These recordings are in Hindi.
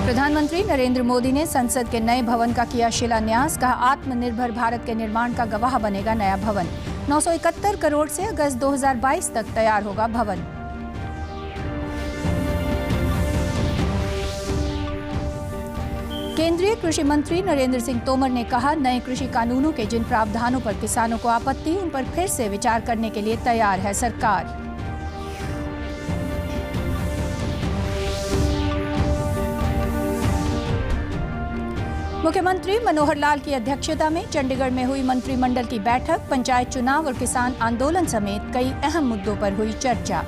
प्रधानमंत्री नरेंद्र मोदी ने संसद के नए भवन का किया शिलान्यास। कहा, आत्मनिर्भर भारत के निर्माण का गवाह बनेगा नया भवन। 971 करोड़ से अगस्त 2022 तक तैयार होगा भवन। केंद्रीय कृषि मंत्री नरेंद्र सिंह तोमर ने कहा, नए कृषि कानूनों के जिन प्रावधानों पर किसानों को आपत्ति, उन पर फिर से विचार करने के लिए तैयार है सरकार। मुख्यमंत्री मनोहर लाल की अध्यक्षता में चंडीगढ़ में हुई मंत्रिमंडल की बैठक। पंचायत चुनाव और किसान आंदोलन समेत कई अहम मुद्दों पर हुई चर्चा।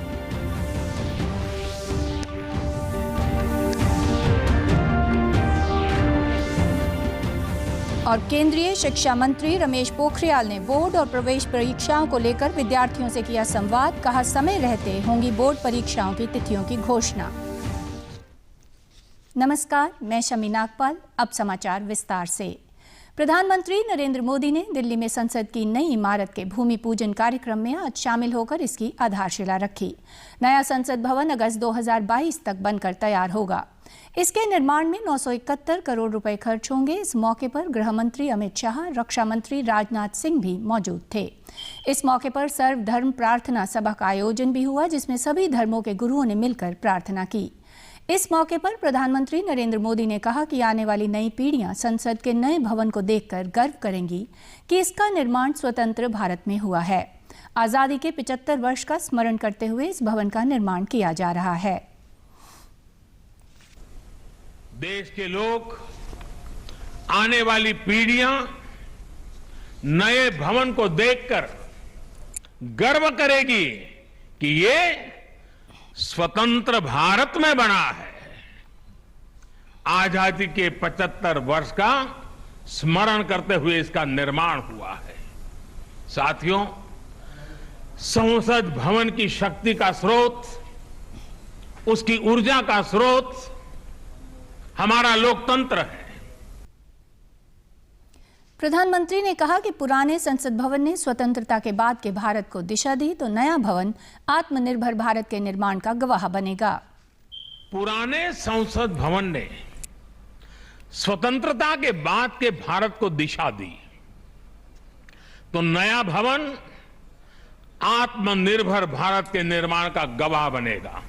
और केंद्रीय शिक्षा मंत्री रमेश पोखरियाल ने बोर्ड और प्रवेश परीक्षाओं को लेकर विद्यार्थियों से किया संवाद। कहा, समय रहते होंगी बोर्ड परीक्षाओं की तिथियों की घोषणा। नमस्कार, मैं शमी नागपाल। अब समाचार विस्तार से। प्रधानमंत्री नरेंद्र मोदी ने दिल्ली में संसद की नई इमारत के भूमि पूजन कार्यक्रम में आज शामिल होकर इसकी आधारशिला रखी। नया संसद भवन अगस्त 2022 तक बनकर तैयार होगा। इसके निर्माण में 971 करोड़ रुपए खर्च होंगे। इस मौके पर गृह मंत्री अमित शाह, रक्षा मंत्री राजनाथ सिंह भी मौजूद थे। इस मौके पर सर्वधर्म प्रार्थना सभा का आयोजन भी हुआ, जिसमें सभी धर्मों के गुरुओं ने मिलकर प्रार्थना की। इस मौके पर प्रधानमंत्री नरेंद्र मोदी ने कहा कि आने वाली नई पीढ़ियां संसद के नए भवन को देखकर गर्व करेंगी कि इसका निर्माण स्वतंत्र भारत में हुआ है। आजादी के 75 वर्ष का स्मरण करते हुए इस भवन का निर्माण किया जा रहा है। देश के लोग, आने वाली पीढ़ियां नए भवन को देखकर गर्व करेगी कि ये स्वतंत्र भारत में बना है। आजादी के 75 वर्ष का स्मरण करते हुए इसका निर्माण हुआ है। साथियों, संसद भवन की शक्ति का स्रोत, उसकी ऊर्जा का स्रोत हमारा लोकतंत्र है। प्रधानमंत्री ने कहा कि पुराने संसद भवन ने स्वतंत्रता के बाद के भारत को दिशा दी, तो नया भवन आत्मनिर्भर भारत के निर्माण का गवाह बनेगा। पुराने संसद भवन ने स्वतंत्रता के बाद के भारत को दिशा दी, तो नया भवन आत्मनिर्भर भारत के निर्माण का गवाह बनेगा।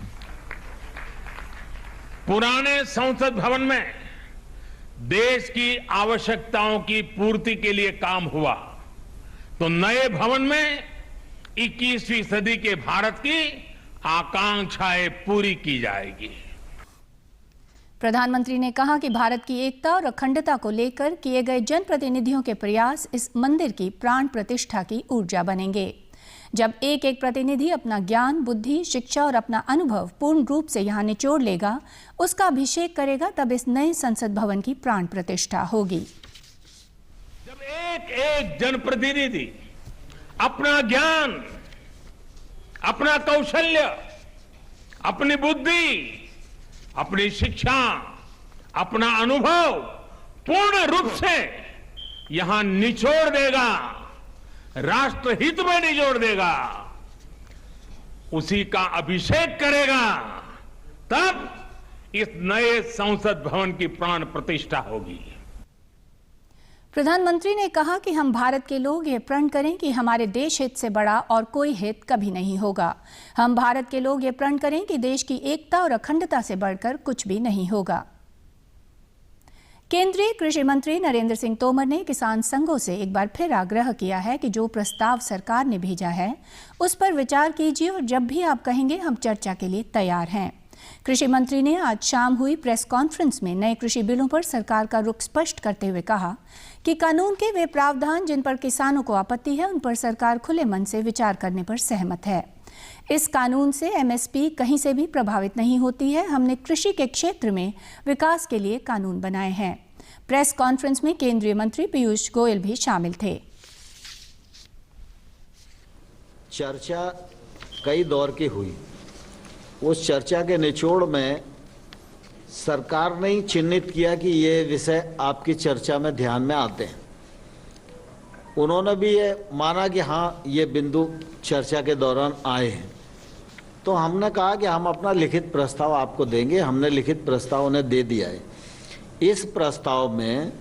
पुराने संसद भवन में देश की आवश्यकताओं की पूर्ति के लिए काम हुआ, तो नए भवन में 21वीं सदी के भारत की आकांक्षाएं पूरी की जाएगी। प्रधानमंत्री ने कहा कि भारत की एकता और अखंडता को लेकर किए गए जनप्रतिनिधियों के प्रयास इस मंदिर की प्राण प्रतिष्ठा की ऊर्जा बनेंगे। जब एक एक प्रतिनिधि अपना ज्ञान, बुद्धि, शिक्षा और अपना अनुभव पूर्ण रूप से यहाँ निचोड़ लेगा, उसका अभिषेक करेगा, तब इस नए संसद भवन की प्राण प्रतिष्ठा होगी। जब एक एक जनप्रतिनिधि अपना ज्ञान, अपना कौशल्य, अपनी बुद्धि, अपनी शिक्षा, अपना अनुभव पूर्ण रूप से यहां निचोड़ देगा, राष्ट्र हित में निचोड़ देगा, उसी का अभिषेक करेगा, तब इस नए संसद भवन की प्राण प्रतिष्ठा होगी। प्रधानमंत्री ने कहा कि हम भारत के लोग ये प्रण करें कि हमारे देश हित से बड़ा और कोई हित कभी नहीं होगा। हम भारत के लोग ये प्रण करें कि देश की एकता और अखंडता से बढ़कर कुछ भी नहीं होगा। केंद्रीय कृषि मंत्री नरेंद्र सिंह तोमर ने किसान संघों से एक बार फिर आग्रह किया है कि जो प्रस्ताव सरकार ने भेजा है उस पर विचार कीजिए और जब भी आप कहेंगे हम चर्चा के लिए तैयार हैं। कृषि मंत्री ने आज शाम हुई प्रेस कॉन्फ्रेंस में नए कृषि बिलों पर सरकार का रुख स्पष्ट करते हुए कहा कि कानून के वे प्रावधान जिन पर किसानों को आपत्ति है, उन पर सरकार खुले मन से विचार करने पर सहमत है। इस कानून से एमएसपी कहीं से भी प्रभावित नहीं होती है। हमने कृषि के क्षेत्र में विकास के लिए कानून बनाए हैं। प्रेस कॉन्फ्रेंस में केंद्रीय मंत्री पीयूष गोयल भी शामिल थे। चर्चा कई दौर की हुई। उस चर्चा के निचोड़ में सरकार ने चिन्हित किया कि ये विषय आपकी चर्चा में ध्यान में आते हैं। उन्होंने भी ये माना कि हाँ, ये बिंदु चर्चा के दौरान आए हैं। तो हमने कहा कि हम अपना लिखित प्रस्ताव आपको देंगे। हमने लिखित प्रस्ताव उन्हें दे दिया है। इस प्रस्ताव में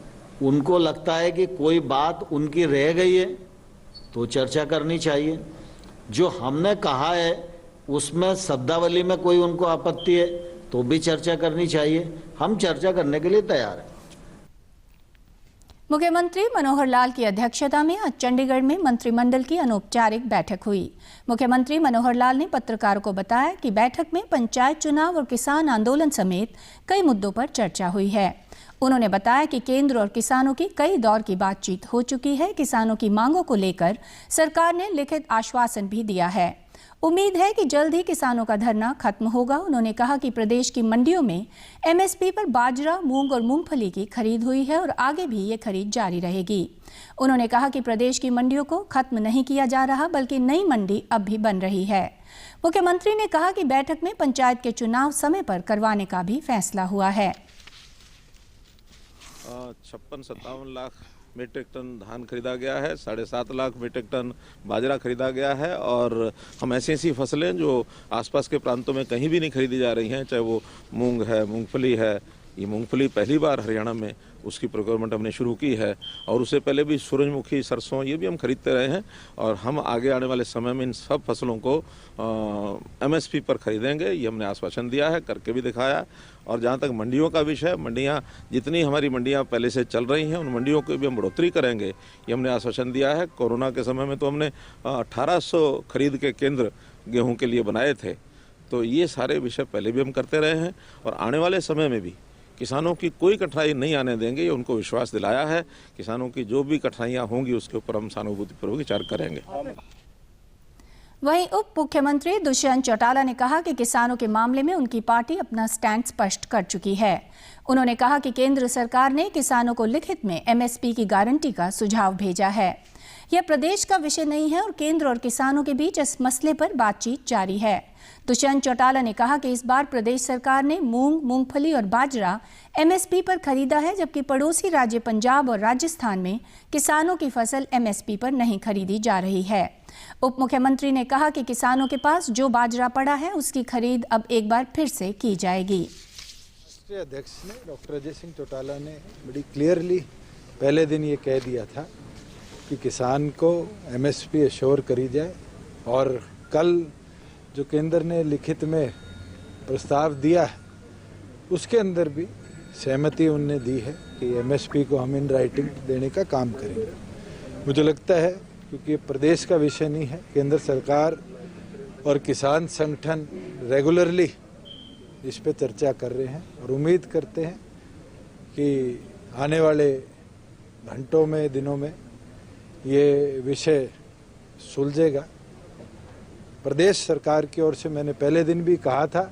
उनको लगता है कि कोई बात उनकी रह गई है तो चर्चा करनी चाहिए। जो हमने कहा है उसमें शब्दावली में कोई उनको आपत्ति है तो भी चर्चा करनी चाहिए। हम चर्चा करने के लिए तैयार हैं। मुख्यमंत्री मनोहर लाल की अध्यक्षता में आज चंडीगढ़ में मंत्रिमंडल की अनौपचारिक बैठक हुई। मुख्यमंत्री मनोहर लाल ने पत्रकारों को बताया कि बैठक में पंचायत चुनाव और किसान आंदोलन समेत कई मुद्दों पर चर्चा हुई है। उन्होंने बताया कि केंद्र और किसानों की कई दौर की बातचीत हो चुकी है। किसानों की मांगों को लेकर सरकार ने लिखित आश्वासन भी दिया है। उम्मीद है कि जल्द ही किसानों का धरना खत्म होगा। उन्होंने कहा कि प्रदेश की मंडियों में एमएसपी पर बाजरा, मूंग और मूंगफली की खरीद हुई है और आगे भी ये खरीद जारी रहेगी। उन्होंने कहा कि प्रदेश की मंडियों को खत्म नहीं किया जा रहा बल्कि नई मंडी अब भी बन रही है। मुख्यमंत्री ने कहा कि बैठक में पंचायत के चुनाव समय पर करवाने का भी फैसला हुआ है। 56-57 लाख मीट्रिक टन धान खरीदा गया है, 7.5 लाख मीट्रिक टन बाजरा खरीदा गया है और हम ऐसी फसलें जो आसपास के प्रांतों में कहीं भी नहीं खरीदी जा रही हैं, चाहे वो मूंग है, मूंगफली है। ये मूंगफली पहली बार हरियाणा में उसकी प्रोक्योरमेंट हमने शुरू की है और उससे पहले भी सूरजमुखी, सरसों ये भी हम खरीदते रहे हैं और हम आगे आने वाले समय में इन सब फसलों को एमएसपी पर खरीदेंगे। ये हमने आश्वासन दिया है, करके भी दिखाया। और जहाँ तक मंडियों का विषय, मंडियाँ जितनी हमारी मंडियाँ पहले से चल रही हैं उन मंडियों को भी हम बढ़ोतरी करेंगे, ये हमने आश्वासन दिया है। कोरोना के समय में तो हमने 1800 खरीद के केंद्र गेहूँ के लिए बनाए थे, तो ये सारे विषय पहले भी हम करते रहे हैं और आने वाले समय में भी किसानों की कोई कठिनाई नहीं आने देंगे, ये उनको विश्वास दिलाया है। किसानों की जो भी कठिनाइयाँ होंगी उसके ऊपर हम सहानुभूतिपूर्वक विचार करेंगे। वहीं उप मुख्यमंत्री दुष्यंत चौटाला ने कहा कि किसानों के मामले में उनकी पार्टी अपना स्टैंड स्पष्ट कर चुकी है। उन्होंने कहा कि केंद्र सरकार ने किसानों को लिखित में एमएसपी की गारंटी का सुझाव भेजा है। यह प्रदेश का विषय नहीं है और केंद्र और किसानों के बीच इस मसले पर बातचीत जारी है। दुष्यंत चौटाला ने कहा कि इस बार प्रदेश सरकार ने मूंग, मूंगफली और बाजरा एमएसपी पर खरीदा है, जबकि पड़ोसी राज्य पंजाब और राजस्थान में किसानों की फसल एमएसपी पर नहीं खरीदी जा रही है। उप मुख्यमंत्री ने कहा कि किसानों के पास जो बाजरा पड़ा है उसकी खरीद अब एक बार फिर से की जाएगी। राष्ट्रीय अध्यक्ष ने डॉक्टर अजय सिंह चौटाला ने बड़ी क्लियरली पहले दिन ये कह दिया था कि किसान को एमएसपी एश्योर करी जाए और कल जो केंद्र ने लिखित में प्रस्ताव दिया है उसके अंदर भी सहमति उनने दी है कि एमएसपी को हम इन राइटिंग देने का काम करेंगे। मुझे लगता है क्योंकि प्रदेश का विषय नहीं है, केंद्र सरकार और किसान संगठन रेगुलरली इस पे चर्चा कर रहे हैं और उम्मीद करते हैं कि आने वाले घंटों में, दिनों में ये विषय सुलझेगा। प्रदेश सरकार की ओर से मैंने पहले दिन भी कहा था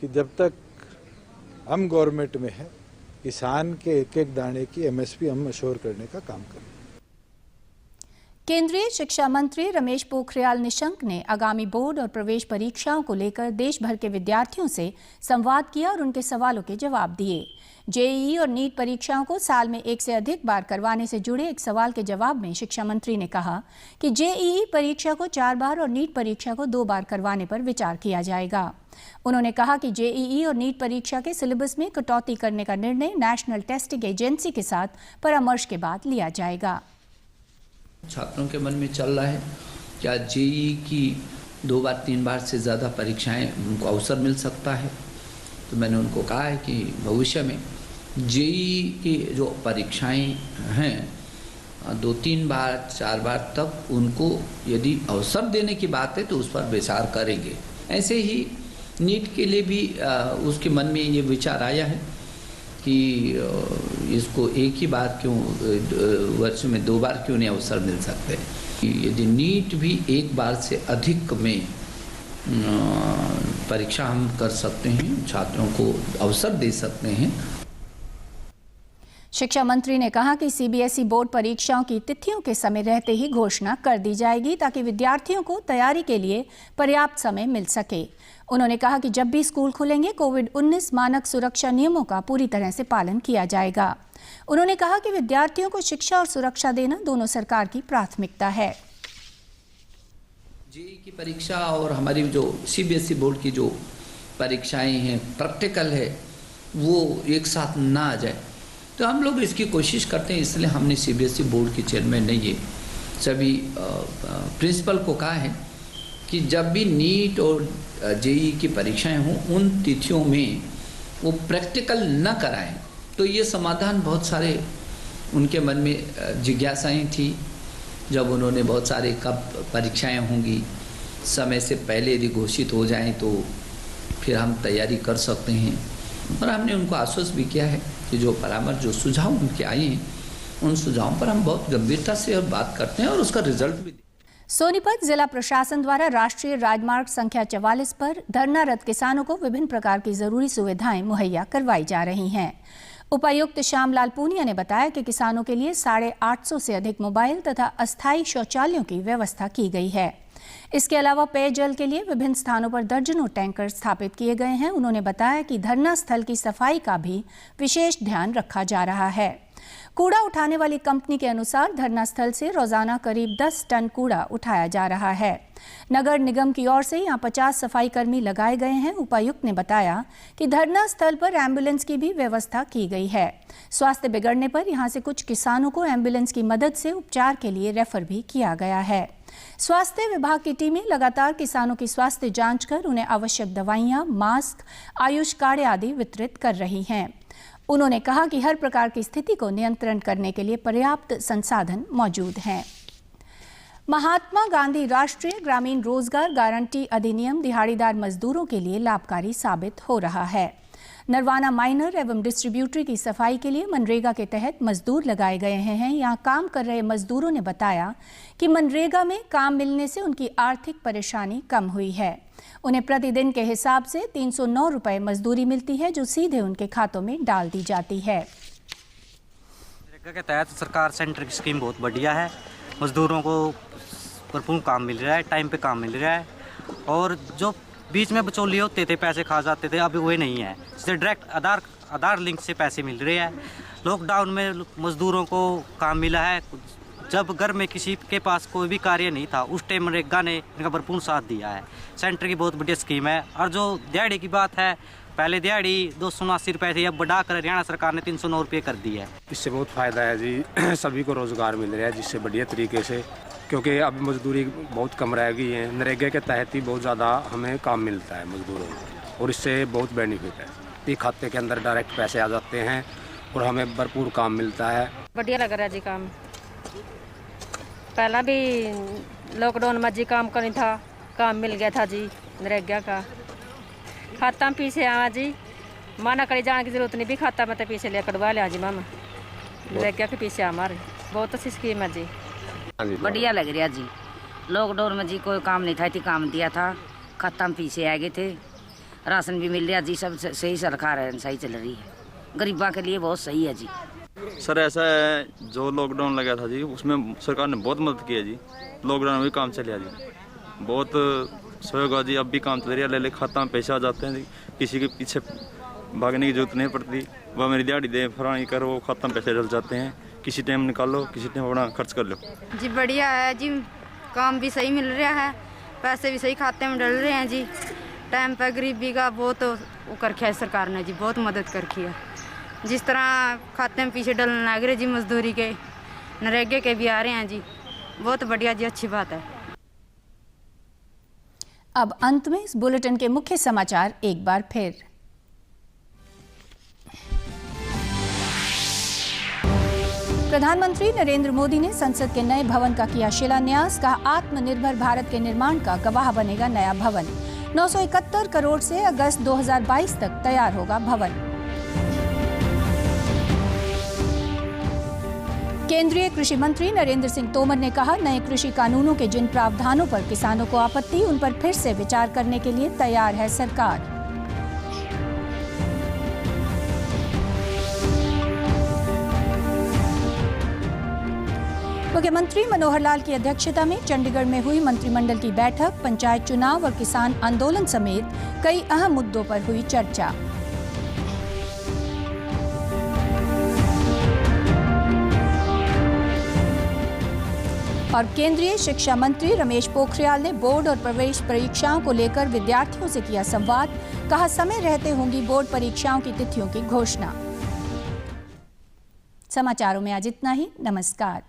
कि जब तक हम गवर्नमेंट में है, किसान के एक एक दाने की एमएसपी हम अश्योर करने का काम करें। केंद्रीय शिक्षा मंत्री रमेश पोखरियाल निशंक ने आगामी बोर्ड और प्रवेश परीक्षाओं को लेकर देश भर के विद्यार्थियों से संवाद किया और उनके सवालों के जवाब दिए। जेईई और नीट परीक्षाओं को साल में एक से अधिक बार करवाने से जुड़े एक सवाल के जवाब में शिक्षा मंत्री ने कहा कि जेईई परीक्षा को 4 बार और नीट परीक्षा को 2 बार करवाने पर विचार किया जाएगा। उन्होंने कहा कि जेईई और नीट परीक्षा के सिलेबस में कटौती करने का निर्णय नेशनल टेस्टिंग एजेंसी के साथ परामर्श के बाद लिया जाएगा। छात्रों के मन में चल रहा है क्या जेईई की 2 बार 3 बार से ज़्यादा परीक्षाएं उनको अवसर मिल सकता है। तो मैंने उनको कहा है कि भविष्य में जेईई की जो परीक्षाएं हैं 2-3 बार 4 बार तक उनको यदि अवसर देने की बात है तो उस पर विचार करेंगे। ऐसे ही नीट के लिए भी उसके मन में ये विचार आया है कि इसको एक ही बार क्यों, वर्ष में 2 बार क्यों नहीं अवसर मिल सकते। यदि नीट भी 1 बार से अधिक में परीक्षा हम कर सकते हैं, छात्रों को अवसर दे सकते हैं। शिक्षा मंत्री ने कहा कि सीबीएसई बोर्ड परीक्षाओं की तिथियों के समय रहते ही घोषणा कर दी जाएगी ताकि विद्यार्थियों को तैयारी के लिए पर्याप्त समय मिल सके। उन्होंने कहा कि जब भी स्कूल खुलेंगे कोविड-19 मानक सुरक्षा नियमों का पूरी तरह से पालन किया जाएगा। उन्होंने कहा कि विद्यार्थियों को शिक्षा और सुरक्षा देना दोनों सरकार की प्राथमिकता है। जेईई की परीक्षा और हमारी जो सीबीएसई बोर्ड की जो परीक्षाएं हैं, प्रैक्टिकल है, वो एक साथ ना आ जाए। तो हम लोग इसकी कोशिश करते हैं, इसलिए हमने सीबीएसई बोर्ड के चेयरमैन ने ये सभी प्रिंसिपल को कहा है कि जब भी नीट और जेईई की परीक्षाएं हों, उन तिथियों में वो प्रैक्टिकल न कराएं। तो ये समाधान बहुत सारे उनके मन में जिज्ञासाएं थी, जब उन्होंने बहुत सारे कब परीक्षाएं होंगी, समय से पहले यदि घोषित हो जाएं तो फिर हम तैयारी कर सकते हैं। और हमने उनको आश्वस्त भी किया है कि जो परामर्श, जो सुझाव उनके आए हैं, उन सुझावों पर हम बहुत गंभीरता से बात करते हैं और उसका रिजल्ट भी। सोनीपत जिला प्रशासन द्वारा राष्ट्रीय राजमार्ग संख्या 44 पर धरनारत किसानों को विभिन्न प्रकार की जरूरी सुविधाएं मुहैया करवाई जा रही हैं। उपायुक्त श्यामलाल पूनिया ने बताया कि किसानों के लिए 850 से अधिक मोबाइल तथा अस्थायी शौचालयों की व्यवस्था की गई है। इसके अलावा पेयजल के लिए विभिन्न स्थानों पर दर्जनों टैंकर स्थापित किए गए हैं। उन्होंने बताया कि धरना स्थल की सफाई का भी विशेष ध्यान रखा जा रहा है। कूड़ा उठाने वाली कंपनी के अनुसार धरना स्थल से रोजाना करीब 10 टन कूड़ा उठाया जा रहा है। नगर निगम की ओर से यहां 50 सफाई कर्मी लगाए गए हैं। उपायुक्त ने बताया कि धरना स्थल पर एम्बुलेंस की भी व्यवस्था की गई है। स्वास्थ्य बिगड़ने पर यहां से कुछ किसानों को एम्बुलेंस की मदद से उपचार के लिए रेफर भी किया गया है। स्वास्थ्य विभाग की टीमें लगातार किसानों की स्वास्थ्य जांच कर उन्हें आवश्यक दवाइयां, मास्क, आयुष कार्ड आदि वितरित कर रही हैं। उन्होंने कहा कि हर प्रकार की स्थिति को नियंत्रण करने के लिए पर्याप्त संसाधन मौजूद हैं। महात्मा गांधी राष्ट्रीय ग्रामीण रोजगार गारंटी अधिनियम दिहाड़ीदार मजदूरों के लिए लाभकारी साबित हो रहा है। नरवाना माइनर एवं डिस्ट्रीब्यूटरी की सफाई के लिए मनरेगा के तहत मजदूर लगाए गए हैं। यहाँ काम कर रहे मजदूरों ने बताया कि मनरेगा में काम मिलने से उनकी आर्थिक परेशानी कम हुई है। उन्हें प्रतिदिन के हिसाब से 309 रुपए मजदूरी मिलती है, जो सीधे उनके खातों में डाल दी जाती है। मनरेगा के तहत सरकार सेंटर की स्कीम बहुत बढ़िया है। मजदूरों को भरपूर काम मिल रहा है, टाइम पे काम मिल रहा है। और जो बीच में बिचौलिए होते थे, पैसे खा जाते थे, अभी वही नहीं है। इससे डायरेक्ट आधार लिंक से पैसे मिल रहे हैं। लॉकडाउन में मजदूरों को काम मिला है। जब घर में किसी के पास कोई भी कार्य नहीं था, उस टाइम मनरेगा ने इनका भरपूर साथ दिया है। सेंटर की बहुत बढ़िया स्कीम है। और जो दिहाड़ी की बात है, पहले दिहाड़ी 279 रुपये थी, अब बढ़ाकर हरियाणा सरकार ने 309 रुपये कर दी है। इससे बहुत फ़ायदा है जी, सभी को रोज़गार मिल रहा है, जिससे बढ़िया तरीके से, क्योंकि अब मजदूरी बहुत कम रह गई है। नरेगा के तहत ही बहुत ज़्यादा हमें काम मिलता है मजदूरों को, और इससे बहुत बेनिफिट है। ये खाते के अंदर डायरेक्ट पैसे आ जाते हैं और हमें भरपूर काम मिलता है। बढ़िया लग रहा है जी काम। पहला भी लॉकडाउन में जी काम करनी था, काम मिल गया था जी नरेगा का। खाता में पीछे आवा जी, माना कड़ी जाने की जरूरत नहीं, भी खाता में तो पीछे ले कटवा लिया जी मामा। नरेगा के पीछे हमारे बहुत अच्छी स्कीम है जी। बढ़िया लग रहा जी। लॉकडाउन में जी कोई काम नहीं था, इतनी काम दिया था, खाता में पीछे आ गए थे, राशन भी मिल रहा जी, सब सही सरकार है, सही चल रही है, गरीबों के लिए बहुत सही है जी। सर ऐसा है, जो लॉकडाउन लगा था जी, उसमें सरकार ने बहुत मदद की है जी। लॉकडाउन में भी काम चल रहा जी, बहुत सहयोग है जी। अब भी काम चल रहा है, ले खाता में पैसे आ जाते हैं जी, किसी के पीछे भागने की जरूरत नहीं पड़ती। वह मेरी दिहाड़ी दे, फलानी कर, वो खाता में पैसे डल जाते हैं, किसी टाइम निकालो, किसी टाइम अपना खर्च कर लो जी। बढ़िया है जी, काम भी सही मिल रहा है, पैसे भी सही खाते में डल रहे हैं जी। टाइम पर गरीबी का बहुत वो कर रखा है सरकार ने जी, बहुत मदद कर रखी है। जिस तरह खाते में पीछे डलने लग रहे जी, मजदूरी के नरेगा के भी आ रहे हैं जी, बहुत बढ़िया जी, अच्छी बात है। अब अंत में इस बुलेटिन के मुख्य समाचार एक बार फिर। प्रधानमंत्री नरेंद्र मोदी ने संसद के नए भवन का किया शिलान्यास। कहा, आत्मनिर्भर भारत के निर्माण का गवाह बनेगा नया भवन। 971 करोड़ से अगस्त 2022 तक तैयार होगा भवन। केंद्रीय कृषि मंत्री नरेंद्र सिंह तोमर ने कहा, नए कृषि कानूनों के जिन प्रावधानों पर किसानों को आपत्ति, उन पर फिर से विचार करने के लिए तैयार है सरकार। मुख्यमंत्री मनोहर लाल की अध्यक्षता में चंडीगढ़ में हुई मंत्रिमंडल की बैठक। पंचायत चुनाव और किसान आंदोलन समेत कई अहम मुद्दों पर हुई चर्चा। और केंद्रीय शिक्षा मंत्री रमेश पोखरियाल ने बोर्ड और प्रवेश परीक्षाओं को लेकर विद्यार्थियों से किया संवाद। कहा, समय रहते होंगी बोर्ड परीक्षाओं की तिथियों की घोषणा। समाचारों में आज इतना ही। नमस्कार।